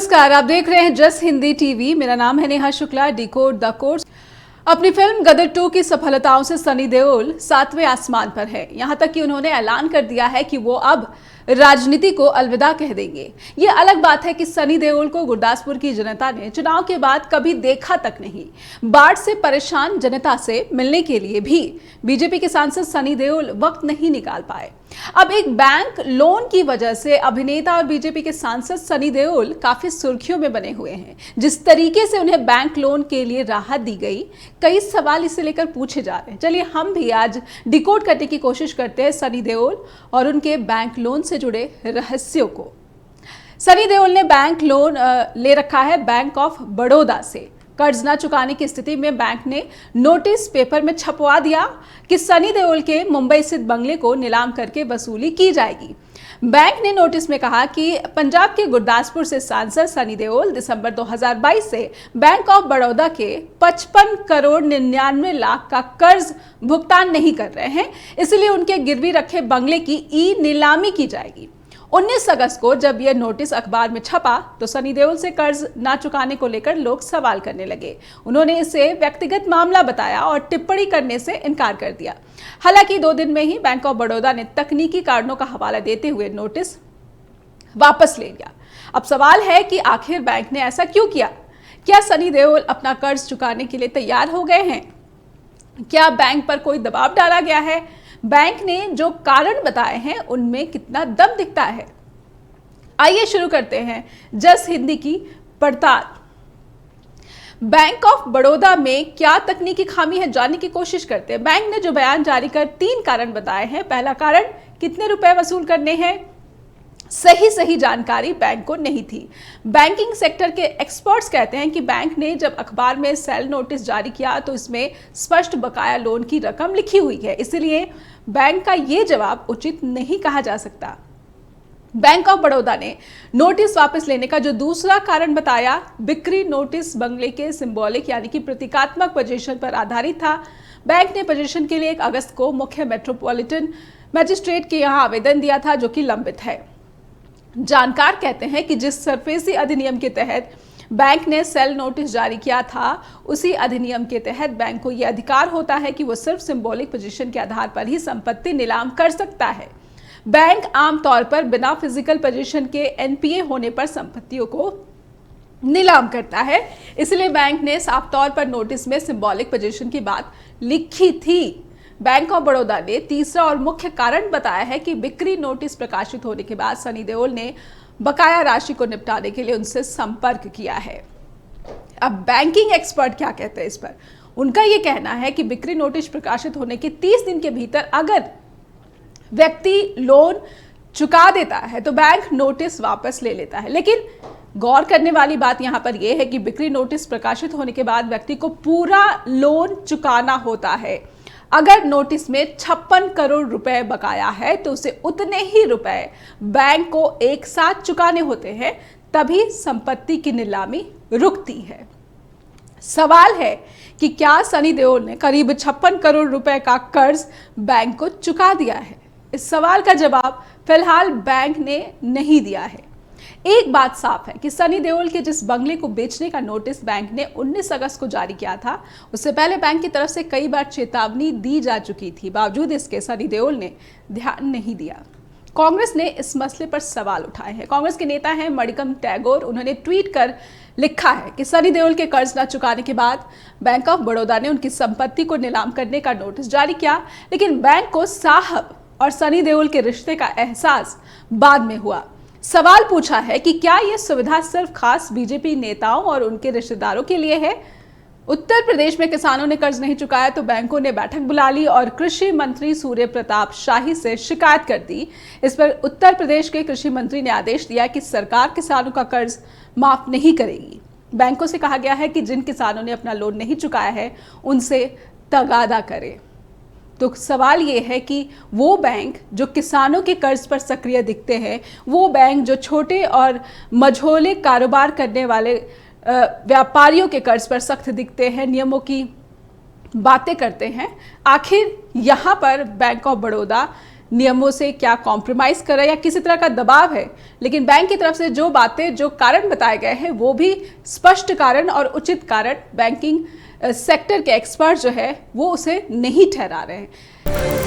नमस्कार, आप देख रहे हैं जस हिंदी टीवी। मेरा नाम है Neha Shukla. Decode the course. अपनी फिल्म गदर 2 की सफलताओं से सनी देओल 7वें आसमान पर है। यहां तक कि उन्होंने ऐलान कर दिया है कि वो अब राजनीति को अलविदा कह देंगे। ये अलग बात है कि सनी देओल को गुरदासपुर की जनता ने चुनाव के बाद कभी देखा तक नहीं। बाढ़ से परेशान जनता से मिलने के लिए भी बीजेपी के सांसद सनी देओल वक्त नहीं निकाल पाए। अब एक बैंक लोन की वजह से अभिनेता और बीजेपी के सांसद सनी देओल काफी सुर्खियों में बने हुए हैं। जिस तरीके से उन्हें बैंक लोन के लिए राहत दी गई, कई सवाल इसे लेकर पूछे जा रहे हैं। चलिए हम भी आज डिकोड करने की कोशिश करते हैं सनी देओल और उनके बैंक लोन से जुड़े रहस्यों को। सनी देओल ने बैंक लोन ले रखा है बैंक ऑफ बड़ौदा से। कर्ज न चुकाने की स्थिति में बैंक ने नोटिस पेपर में छपवा दिया कि सनी देओल के मुंबई स्थित बंगले को नीलाम करके वसूली की जाएगी। बैंक ने नोटिस में कहा कि पंजाब के गुरदासपुर से सांसद सनी देओल दिसंबर 2022 से बैंक ऑफ बड़ौदा के 55 करोड़ 99 लाख का कर्ज भुगतान नहीं कर रहे हैं, इसलिए उनके गिरवी रखे बंगले की ई नीलामी की जाएगी। 19 अगस्त को जब यह नोटिस अखबार में छपा तो सनी देओल से कर्ज ना चुकाने को लेकर लोग सवाल करने लगे। उन्होंने इसे व्यक्तिगत मामला बताया और टिप्पणी करने से इनकार कर दिया। हालांकि 2 दिन में ही बैंक ऑफ बड़ौदा ने तकनीकी कारणों का हवाला देते हुए नोटिस वापस ले लिया। अब सवाल है कि आखिर बैंक ने ऐसा क्यों किया? क्या सनी देओल अपना कर्ज चुकाने के लिए तैयार हो गए हैं? क्या बैंक पर कोई दबाव डाला गया है? बैंक ने जो कारण बताए हैं उनमें कितना दम दिखता है? आइए शुरू करते हैं जस हिंदी की पड़ताल। बैंक ऑफ बड़ौदा में क्या तकनीकी खामी है, जानने की कोशिश करते हैं। बैंक ने जो बयान जारी कर 3 कारण बताए हैं। पहला कारण, कितने रुपए वसूल करने हैं, सही जानकारी बैंक को नहीं थी। बैंकिंग सेक्टर के एक्सपर्ट्स कहते हैं कि बैंक ने जब अखबार में सेल नोटिस जारी किया तो इसमें स्पष्ट बकाया लोन की रकम लिखी हुई है, इसलिए बैंक का ये जवाब उचित नहीं कहा जा सकता। बैंक ऑफ बड़ौदा ने नोटिस वापस लेने का जो दूसरा कारण बताया, बिक्री नोटिस बंगले के सिंबॉलिक यानी कि प्रतीकात्मक पोजीशन पर आधारित था। बैंक ने पोजीशन के लिए 1 अगस्त को मुख्य मेट्रोपॉलिटन मजिस्ट्रेट के यहाँ आवेदन दिया था, जो कि लंबित है। जानकार कहते हैं कि जिस सरफेसी अधिनियम के तहत बैंक ने सेल नोटिस जारी किया था, उसी अधिनियम के तहत बैंक को यह अधिकार होता है कि वो सिर्फ सिंबॉलिक पोजीशन के आधार पर ही संपत्ति नीलाम कर सकता है। बैंक आमतौर पर बिना फिजिकल पोजीशन के एनपीए होने पर संपत्तियों को नीलाम करता है, इसलिए बैंक ने साफ तौर पर नोटिस में सिंबॉलिक पोजीशन की बात लिखी थी। बैंक ऑफ बड़ौदा ने तीसरा और मुख्य कारण बताया है कि बिक्री नोटिस प्रकाशित होने के बाद सनी देओल ने बकाया राशि को निपटाने के लिए उनसे संपर्क किया है। अब बैंकिंग एक्सपर्ट क्या कहते हैं इस पर? उनका यह कहना है कि बिक्री नोटिस प्रकाशित होने के 30 दिन के भीतर अगर व्यक्ति लोन चुका देता है तो बैंक नोटिस वापस ले लेता है। लेकिन गौर करने वाली बात यहां पर यह है कि बिक्री नोटिस प्रकाशित होने के बाद व्यक्ति को पूरा लोन चुकाना होता है। अगर नोटिस में 56 करोड़ रुपए बकाया है तो उसे उतने ही रुपए बैंक को एक साथ चुकाने होते हैं, तभी संपत्ति की नीलामी रुकती है। सवाल है कि क्या सनी देओल ने करीब 56 करोड़ रुपए का कर्ज बैंक को चुका दिया है? इस सवाल का जवाब फिलहाल बैंक ने नहीं दिया है। एक बात साफ है कि सनी देओल के जिस बंगले को बेचने का नोटिस बैंक ने 19 अगस्त को जारी किया था, उससे पहले बैंक की तरफ से कई बार चेतावनी दी जा चुकी थी। बावजूद इसके सनी देओल ने ध्यान नहीं दिया। कांग्रेस ने इस मसले पर सवाल उठाए हैं। कांग्रेस के नेता हैं मणिकम टैगोर। उन्होंने ट्वीट कर लिखा है कि सनी देओल के कर्ज न चुकाने के बाद बैंक ऑफ बड़ौदा ने उनकी संपत्ति को नीलाम करने का नोटिस जारी किया, लेकिन बैंक को साहब और सनी देओल के रिश्ते का एहसास बाद में हुआ। सवाल पूछा है कि क्या यह सुविधा सिर्फ खास बीजेपी नेताओं और उनके रिश्तेदारों के लिए है? उत्तर प्रदेश में किसानों ने कर्ज नहीं चुकाया तो बैंकों ने बैठक बुला ली और कृषि मंत्री सूर्य प्रताप शाही से शिकायत कर दी। इस पर उत्तर प्रदेश के कृषि मंत्री ने आदेश दिया कि सरकार किसानों का कर्ज माफ नहीं करेगी। बैंकों से कहा गया है कि जिन किसानों ने अपना लोन नहीं चुकाया है उनसे तगादा करें। तो सवाल ये है कि वो बैंक जो किसानों के कर्ज पर सक्रिय दिखते हैं, वो बैंक जो छोटे और मझोले कारोबार करने वाले व्यापारियों के कर्ज पर सख्त दिखते हैं, नियमों की बातें करते हैं, आखिर यहाँ पर बैंक ऑफ बड़ौदा नियमों से क्या कॉम्प्रोमाइज़ कर रहा है या किसी तरह का दबाव है, लेकिन बैंक की तरफ से जो बातें, जो कारण बताए गए हैं वो भी स्पष्ट कारण और उचित कारण बैंकिंग सेक्टर के एक्सपर्ट जो है वो उसे नहीं ठहरा रहे हैं।